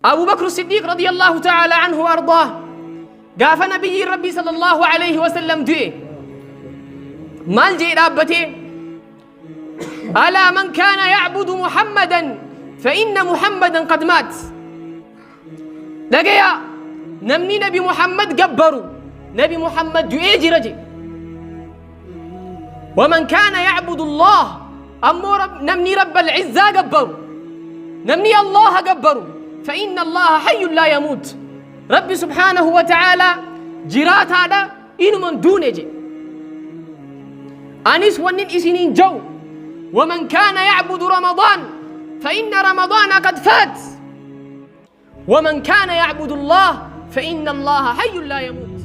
أبو بكر الصديق رضي الله تعالى عنه وأرضاه قاف نبي ربي صلى الله عليه وسلم دوئ مال جي رابته ألا من كان يعبد محمدا فإن محمدا قد مات دقيا نمني نبي محمد قبروا نبي محمد دوئ جرجي ومن كان يعبد الله أمو نمني رب العزة قبروا نمني الله قبروا فإن الله حي لا يموت ربي سبحانه وتعالى جرات هذا إنه من دونه أنيس ونن إسنين جو ومن كان يعبد رمضان فإن رمضان قد فات ومن كان يعبد الله فإن الله حي لا يموت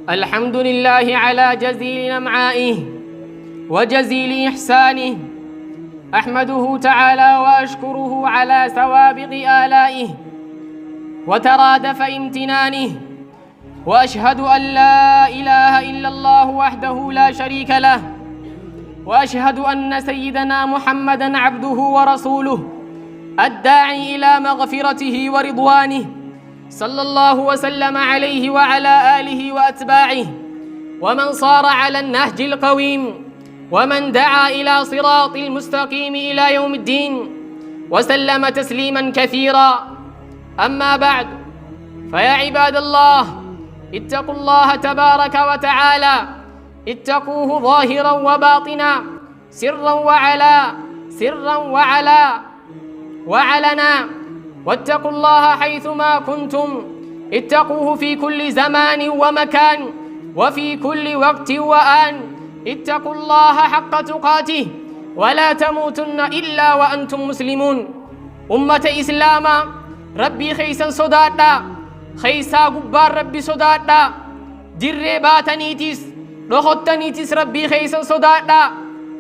الحمد لله على جزيل نمعائه وجزيل إحسانه أحمده تعالى وأشكره على سوابق آلائه وترادف امتنانه وأشهد أن لا إله إلا الله وحده لا شريك له وأشهد أن سيدنا محمدًا عبده ورسوله الداعي إلى مغفرته ورضوانه صلى الله وسلم عليه وعلى آله وأتباعه ومن صار على النهج القويم ومن دعا إلى صراط المستقيم إلى يوم الدين وسلم تسليما كثيرا أما بعد فيا عباد الله اتقوا الله تبارك وتعالى اتقوه ظاهرا وباطنا سرا وعلنا واتقوا الله حيثما كنتم اتقوه في كل زمان ومكان وفي كل وقت وآن اتقوا الله حق تقاته ولا تموتن إلا وأنتم مسلمون أمة إسلاما ربي خيسا صدادا خيسا قبار ربي صدادا در باتنيتيس رخطنيتيس ربي خيسا صدادا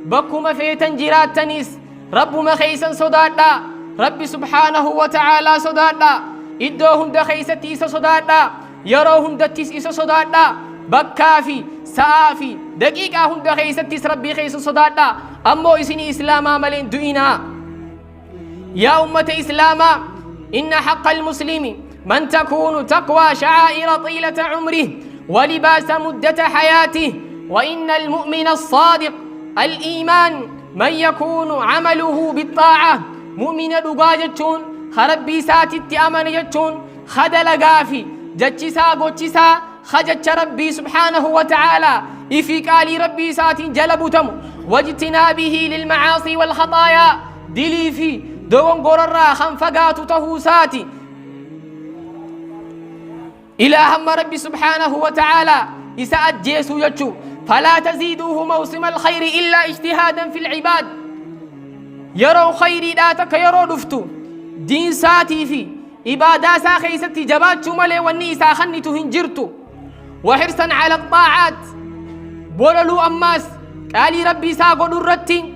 بكما فيتن جراتنيس ربما خيسا صدادا ربي سبحانه وتعالى صدادا إدوهم دا خيستي إسا صدادا يروهم دا تيس إسا صدادا بكافي سافي دقيقة هم دا خيستي ربي خيس صدادا أمو إسني إسلاما ملين دوئنا يا أمة إسلاما إن حق المسلم من تكون تقوى شعائر طيلة عمره ولباس مدة حياته وإن المؤمن الصادق الإيمان من يكون عمله بالطاعة مؤمن دقاجتون خربي ساتي أمن جتون خدل قافي جتشسا قوتشسا خجتش ربي سبحانه وتعالى إفيك آلي ربي ساتي جلبتم واجتنابه للمعاصي والخطايا دلي في دوان قرر خنفقات تهوساتي إلى هم ربي سبحانه وتعالى إساءت جيسو يجو فلا تزيدوه موسم الخير إلا اجتهادا في العباد يروا خيري داتك يروا دفتو دين ساتي في إبادا سا خيستي جبات شمالي والنيسا خنتو هنجرتو وحرصا على الطاعات بوللو أماس قالي ربي ساقو درتي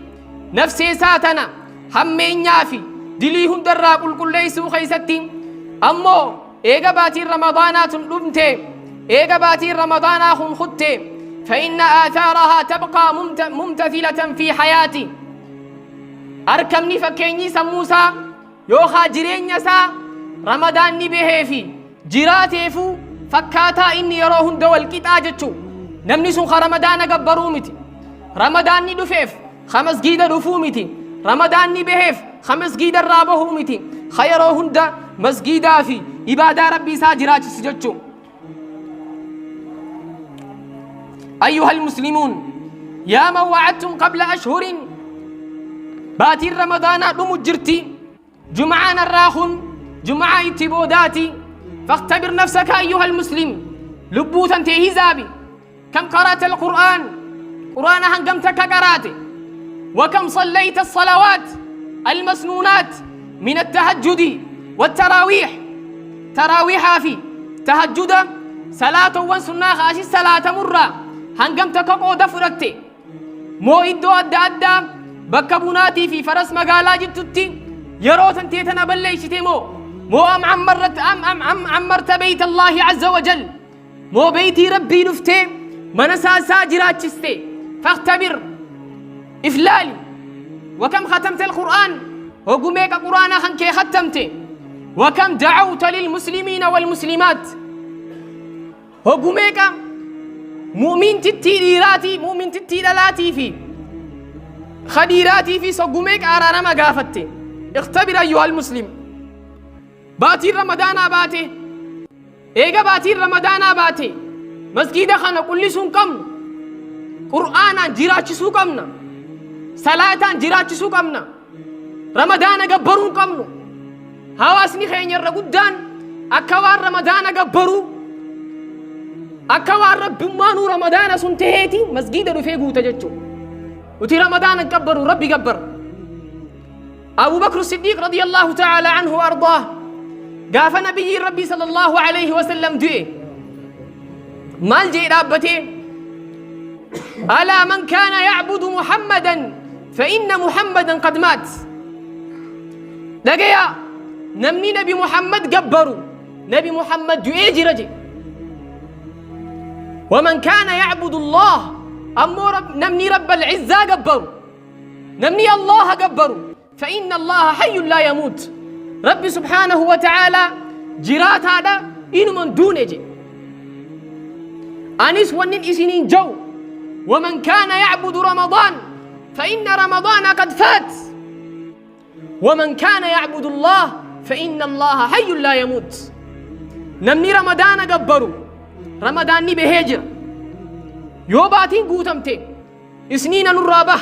نفسي ساتنا همين يافي دليهم درا قل ليسو خيستي أمو إيقا باتي رمضانات لبنتي إيقا باتي رمضانا خنخدتي فإن آثارها تبقى ممتثلة في حياتي أركمني فكيني سموسا يوخا جرين يسا رمضان نبيه في جراتي فو فكاتا إني يروهن دول كتاجتشو نمني سنخ رمضان قبرو متي رمضان ندفيف خمس جيدة دفو متي رمضان نبيهف خمس جيدة رابه متي خيروهن دا مسجدا في إبادة ربي ساجرات سجدشو أيها المسلمون يا من وعدتم قبل أشهر باتي رمضان لمجرتي جمعان الراخن جمعة اتبوداتي فاختبر نفسك أيها المسلم لبوتا تهزابي كم قرأت القرآن قرآن هنقمتك قراتي وكم صليت الصلوات المسنونات من التهجد والتراويح تراويحا في تهجد صلاة وسنة خاشي صلاة مرة هنقمتك قود فرقتي مو إدو أدى أدى بكبوناتي في فرس مقالا جتتي يروتن تيتنا بليشتي مو مو عمرت بيت الله عز وجل مو بيتي ربي نفتي من أساسا جراتشستي فاختبر إفلالي وكم ختمت القرآن وقميك قرآن خنكي ختمت وكم دعوت للمسلمين والمسلمات وقميك مؤمن تتيراتي مؤمن تتيراتي في خديراتي في سقميك أرانا ما قافتي اختبر أيها المسلم باتي رمضان باتي إيجا باتي رمضان باتي مسجد خنا كل سون كم قرآن جيراتي سو كمنا صلاة جيراتي سو كمنا رمضان جبرون كمنو هواسني خير رجودان أكوار رمضان جبرو أكوار رب مانو رمضان سنتهيتي مسجد رفيقو تجتشو وتي رمضان جبرو ربي جبر أبو بكر الصديق رضي الله تعالى عنه وأرضاه قاف نبي ربي صلى الله عليه وسلم دوئ مال جي رابتي ألا من كان يعبد محمدا فإن محمدا قد مات لقيا نمني نبي محمد جبروا نبي محمد دوئ جرجي ومن كان يعبد الله أمو نمني رب العزة جبروا نمني الله جبروا فإن الله حي لا يموت ربي سبحانه وتعالى جرات هذا إنه من دون جي أنيس ونن إسنين جو ومن كان يعبد رمضان فإن رمضان قد فات ومن كان يعبد الله فإن الله حي لا يموت نمني رمضان جبروا رمضان ني بهجر يوباتين قوتمتي إسنين نرابه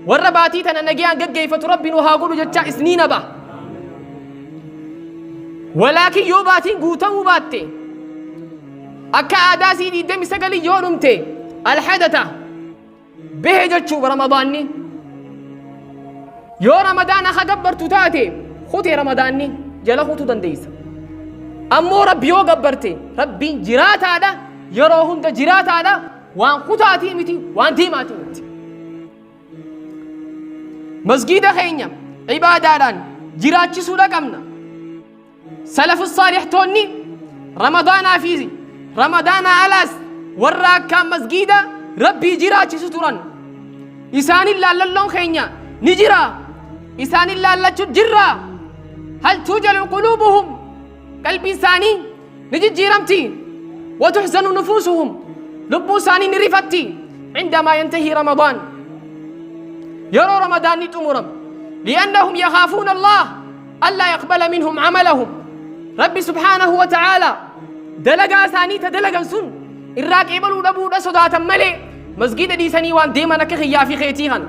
والرباتي تننجيان قد جيفة ربي وهاقولوا جتشا إسنين به ولكن يوباتين قوتموا باتي أكا آداسي دي دمي سقلي يورمتي الحدثة بهجتشو برمضاني يو رمضان أخا قبرتو تاتي خوتي رمضاني جلا خوتو دنديس أمو ربي يو قبرتي ربي جرات هذا يروهن دا جرات هذا وان خوتاتي متي وان ديماتي متي مسجد خينيا عبادان جراتشي سودا قمنا سلف الصالح توني رمضان فيزي رمضان ألاس وراك كان مسجد ربي جراتشي ستران إسان الله للون خينيا نجرا إسان الله لجرا هل توجل قلوبهم قلبي ثاني نجي جيرمتي وتحزن نفوسهم لبو ثاني نرفتي عندما ينتهي رمضان يروا رمضان نتمرم لأنهم يخافون الله ألا يقبل منهم عملهم ربي سبحانه وتعالى دلقا ثاني تدلقا سن الراك إبلو دبو دسودات ملي مسجد دي سني وان ديما نكخيا في خيتيهن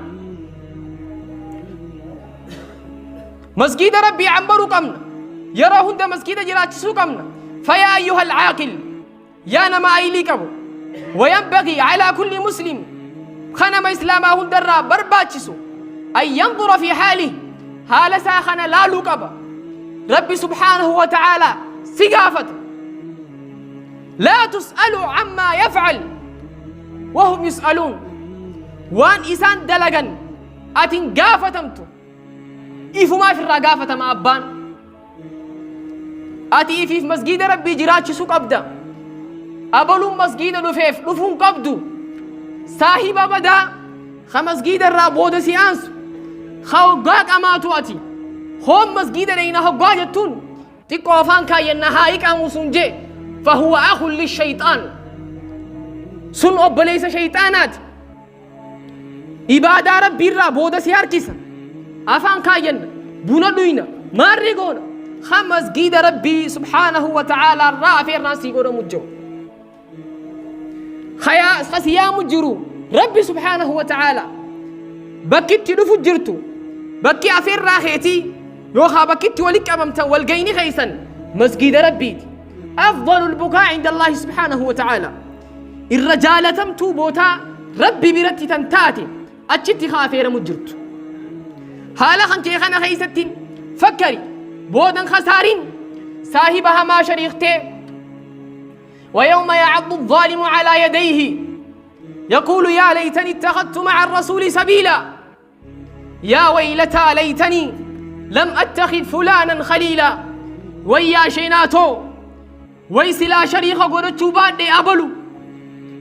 مسجد ربي عمبرو قمنا يراهن دا مسجد جراتشسو قمنا فيا أيها العاقل يا نما أيليكبو وينبغي على كل مسلم خنم إسلامهن درا برباتشسو أن ينظر في حاله حال ساخن لا لقب ربي سبحانه وتعالى سقافة لا تسألوا عما يفعل وهم يسألون وان إسان دلغن أتن قافتمتو إيفو ما في الرقافة ما أبان أتي إيفي في مسجد ربي جراتشسو قبدا أبلو مسجد لفيف لفون قبدو صاحب بدا خمسجد الرابود سيانس خوقاك أماتو أتي هم مسجد لينا هقاجتون تقوفان كاين نهايك أموسنجي فهو أخ للشيطان سن أبليس شيطانات إبادة ربي الرابود سياركسا أفان كاين بنا دوينا مارغونا خمسجد ربي سبحانه وتعالى الرافع الراسي قول مجو خيا مجرو ربي سبحانه وتعالى بكت دفو جرتو بكي أفير راخيتي يوخا بكت ولك أممتا والقيني خيسا مسجد ربي أفضل البكاء عند الله سبحانه وتعالى الرجال تمتو بوتا ربي برتي تنتاتي أجتي خافير مجرتو حالا خنكي خانا خيستين فكري بودن خسارين صاحبها ما شريختي ويوم يعض الظالم على يديه يقول يا ليتني اتخذت مع الرسول سبيلا يا ويلتى ليتني لم أتخذ فلانا خليلا ويا شيناتو ويسلا شريخ قد تشوبات دي أبلو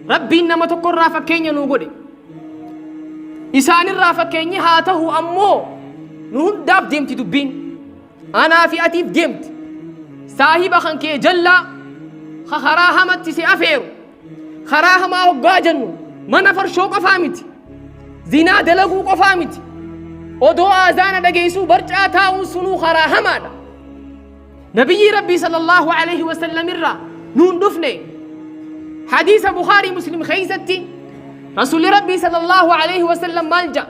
ربي إنما تقر رافكين نوغدي إسان الرافكين هاته أمو نهن داب ديمت دبين أنا في أتيف ديمت صاحب خنكي جلا خراها متسي أفيرو خراها ما هو جنو ما نفر شوق فامت زنا دلقو قفامت ودو آزان دقيسو برجع تاون سنو خراها مانا نبي ربي صلى الله عليه وسلم الرا نون دفني حديث بخاري مسلم خيستي رسول ربي صلى الله عليه وسلم مالجا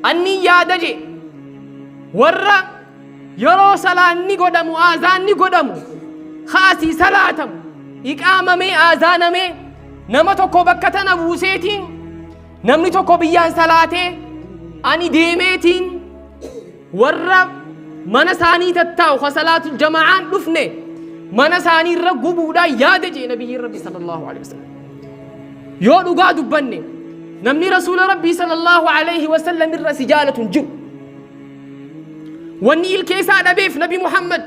أني يا دجي ورّا يرو صلاة قدمو آذان قدمو خاسي صلاة إقامة مي آذان مي نما توكو بكتنا بوسيتين نمني توكو بيان صلاة أني ديميتين ورّا من ثاني تتاو خصلاة الجماعة دفنه من ثاني رقبو دا يادجي نبي ربي صلى الله عليه وسلم يودو قادو بني نمني رسول ربي صلى الله عليه وسلم الرسجالة جو واني الكيسة نبيف نبي محمد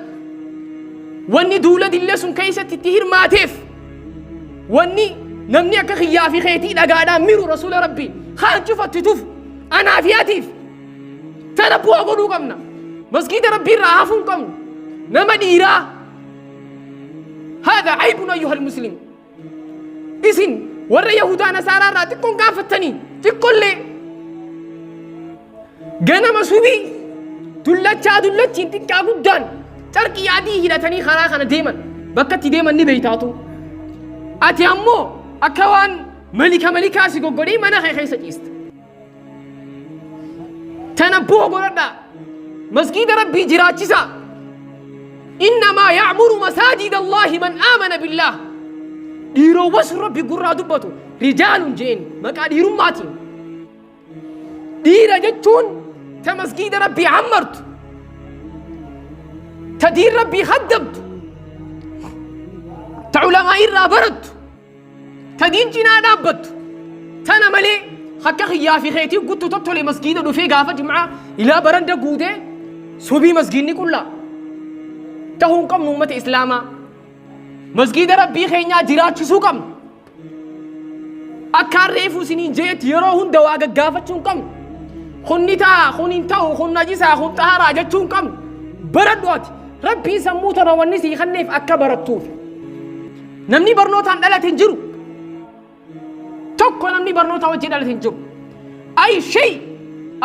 واني دولة دلسون كيسة تتهير ماتيف واني نمني أكخيا في خيتي لقادا ميرو رسول ربي خان شفت تتوف أنا في أتيف تنبوا أقولوا قمنا مسجد ربي راهفون قم نما ديرا هذا عيب أيها المسلم إسن ور يهودا نصارى را تكون قافتني تقول لي جنا مسوبي دلتشين تكا قدان تركي عادي هلتني خراخنا ديما بكتي ديما نبيتاتو أتي أمو أكوان ملكا سيقو قري منا خيسة جيست تنبوه قردا مسجد ربي جراتشسا إنما يعمر مساجد الله من آمن بالله ديرو وس ربي قرى دبتو رجال جين مكا ديرو ماتين ديرا جتون تمسجد ربي عمرت تدير ربي خدمت تعلماء الرابرت تدين جنا دابت تنا ملي خكا خيا في خيتي قلت تطلع مسجد ودفي قافة جمعة إلى برندة قودة سوبي مسجدني كلها تهون كم نومة إسلاما مسجد ربي خينيا جرات شسوكم أكار ريفو سنين جيت يروهن دواغا قافة شنكم خنتا خننتاو خن نجسا خن طهارا جتشنكم بردوات ربي سموتنا والنسي خنف أكا بردتوف نمني برنوتان دالة تنجرو تكو نمني برنوتا وجه دالة تنجرو أي شيء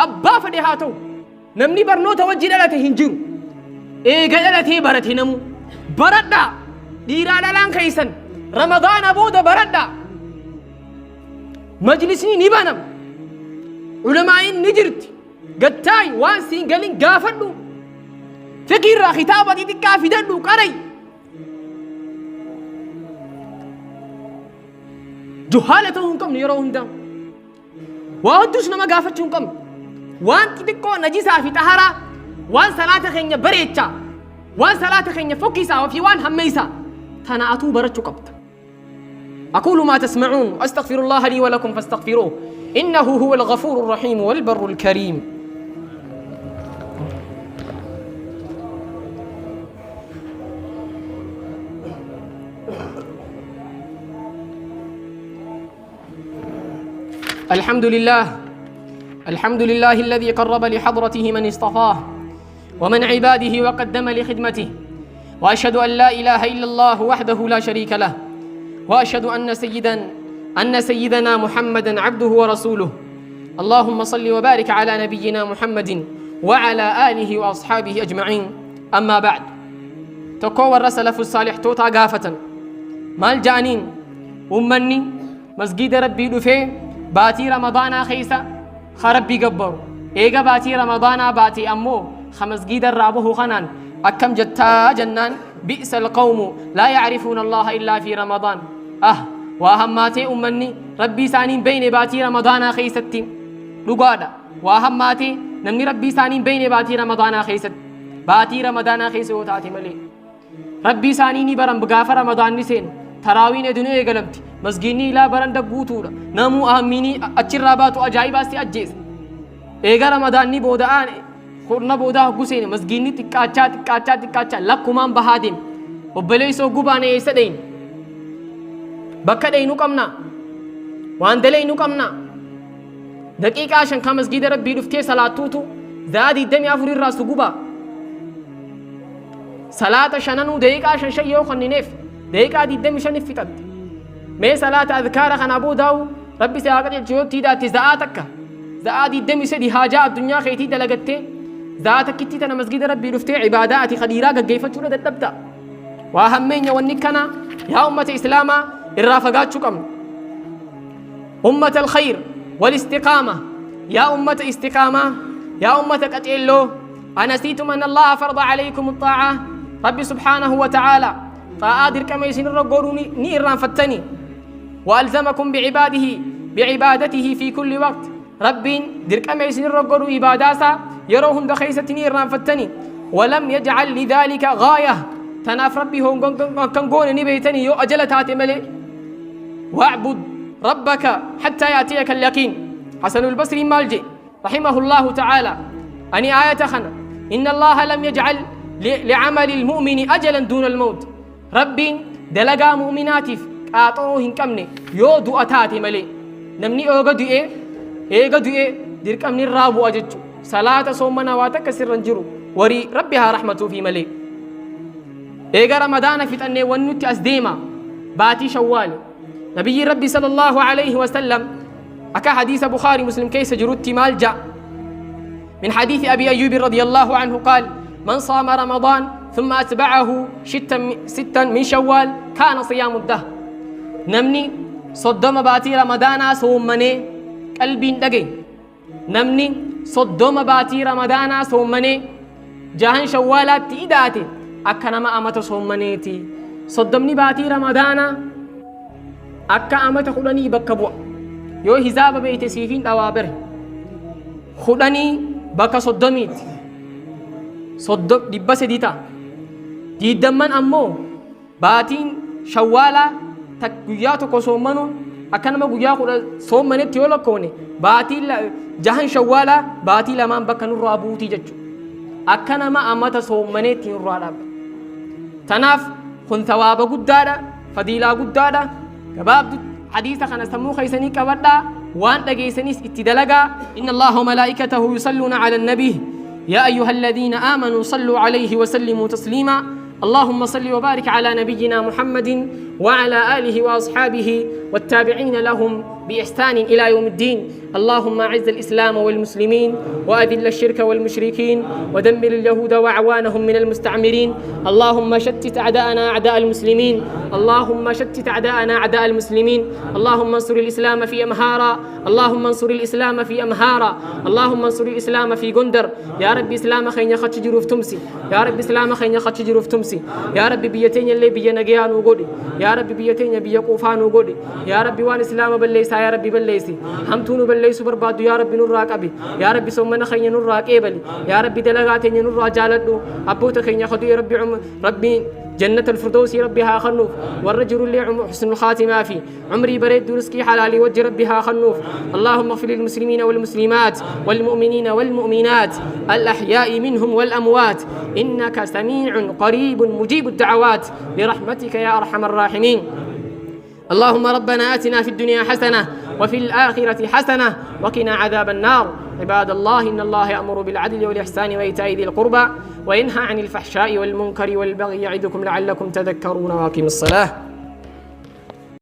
أبا فديهاتو نمني برنوتا وجه دالة تنجرو إيقا دالة برد نمو بردا ديرا دالان خيسن رمضان بودا بردا مجلسني نبانم علماء نجرت قتاي وانسين قالين قافدو فكير خطابة دي كافي دلو قري جهالتهم كم يروهم دم وهدوش نما قافتهم كم وان تدكو نجيسا في طهارة وان صلاة خينيا بريتشا وان صلاة خينيا فكيسا وفي وان هميسا تناعتو برتشو قبط أقول ما تسمعون أستغفر الله لي ولكم فاستغفروه إنه هو الغفور الرحيم والبر الكريم الحمد لله الذي قرب لحضرته من اصطفاه ومن عباده وقدم لخدمته وأشهد أن لا إله إلا الله وحده لا شريك له وأشهد أن سيدنا محمدا عبده ورسوله اللهم صل وبارك على نبينا محمد وعلى آله وأصحابه أجمعين أما بعد تكوّر السلف الصالح توتا قافة مال جانين أمني مسجد ربي دفي باتي رمضان خيسا خربي قبر إيقا باتي رمضان باتي أمو خمسجد الرابه خنان أكم جتا جنان بئس القوم لا يعرفون الله إلا في رمضان وأهماتي أمني ربي سانين بين باتي رمضان خيستي لقادا وأهماتي نمني ربي سانين بين باتي رمضان خيست باتي رمضان خيسو تاتي ملي ربي سانيني برم بغافة رمضان نسين تراوين دنيا قلمتي مسجيني لا برن دبوتورا نمو أهميني أتشراباتو أجايباستي أجيز إيغا رمضان ني بودآن خورنا بودا حسين مسجيني تكاچا لكمان بهادم وبليسو غبانه يسدين بكدينو قمنا واندلينو قمنا دقيقة عشان كان مسجد ربي دفتي صلاة توتو زادي الدم يافر الراس غبا صلاة شننو دقيقة عشان شيء يوخني نف دقيقة دي الدم شنف فتد مي صلاة أذكار خنا أبو داو ربي سياقت الجيوت تيدا تزاعتك زادي الدم سدي حاجة الدنيا خيتي دلقتي ذاتك كتي تنا مسجد ربي دفتي عبادات خديرة قيفة شورة تبدأ وأهمين يونكنا يا أمة إسلاما الرافقات شكم أمة الخير والاستقامة يا أمة استقامة يا أمة قتيلو أنسيتم أن الله فرض عليكم الطاعة ربي سبحانه وتعالى فآدر كما يسن الرقوروني نيران فتني وألزمكم بعبادته في كل وقت ربي در كما يسن الرقورو إباداسا يروهم دخيسة نيران فتني ولم يجعل لذلك غاية تناف ربي هم كان قون نبيتني يو أجلتات ملي واعبد ربك حتى يأتيك اليقين حسن البصري مالجي رحمه الله تعالى أني آية خنا إن الله لم يجعل لعمل المؤمن أجلا دون الموت ربي دلقا مؤمناتي قاطوهن كمني يو دؤتاتي ملي نمني إيغا دؤي ديرك أمني الرابو أججو صلاة صومنا واتك سرنجرو وري ربها رحمته في ملي إيغا رمضان فتنة ونوتي أسديما باتي شوال نبي ربي صلى الله عليه وسلم أكا حديث بخاري مسلم كيس جرتي مالجا من حديث أبي أيوب رضي الله عنه قال من صام رمضان ثم أتبعه ستا من شوال كان صيام الدهر نمني صدوم باتي رمضان صومني قلبي دقي نمني صدوم باتي رمضان صومني جاهن شوالات تيداتي أكنما أمت صومنيتي صدمني باتي رمضان أكا أمت خلاني بكبوا يو حساب بيت سيفين دوابر خلاني بكا صدميت صدق دبا سديتا ديدمن أمو باتين شوالا تقوياتو كصومنو أكنما قويا خلا صومني تيولا كوني باتي جهن شوالا باتي لمان بكا نور أبوتي ججو أكنما أمت صومني تيور رابا تناف خن ثواب قدادا فضيلة قدادا كباب حديث خنا سمو خيسني كبدا وان دغيسنيس اتدلغا ان الله وملائكته يصلون على النبي يا ايها الذين امنوا صلوا عليه وسلموا تسليما اللهم صل وبارك على نبينا محمد وعلى اله واصحابه والتابعين لهم بإحسان إلى يوم الدين اللهم أعز الإسلام والمسلمين وأذل الشرك والمشركين ودمر اليهود وأعوانهم من المستعمرين اللهم شتت أعداءنا أعداء المسلمين اللهم شتت أعداءنا أعداء المسلمين اللهم انصر الإسلام في أمهارا اللهم انصر الإسلام في أمهارا اللهم انصر الإسلام في غندر يا رب إسلام خين يخش جروف تمسي يا رب إسلام خين يخش جروف تمسي يا رب بيتين اللي بينجيان وغودي يا رب بيتين بيقوفان وغودي يا رب وان إسلام بالليس يا ربي بليسي همتونو بليسو بربادو يا ربي نور راقبي يا ربي سومنا خين نور راقبلي يا ربي دلغاتين نور راجالدو ابوت خين ياخذ ربي جنة الفردوس ربها خنوف والرجل اللي حسن الخاتمة في عمري بريد درسكي حلالي وجه ربها خنوف اللهم اغفر للمسلمين والمسلمات والمؤمنين والمؤمنات الأحياء منهم والأموات إنك سميع قريب مجيب الدعوات برحمتك يا أرحم الراحمين اللهم ربنا آتنا في الدنيا حسنة وفي الآخرة حسنة وقنا عذاب النار عباد الله إن الله يأمر بالعدل والإحسان وإيتاء ذي القربى وينهى عن الفحشاء والمنكر والبغي يعظكم لعلكم تذكرون وأقيموا الصلاة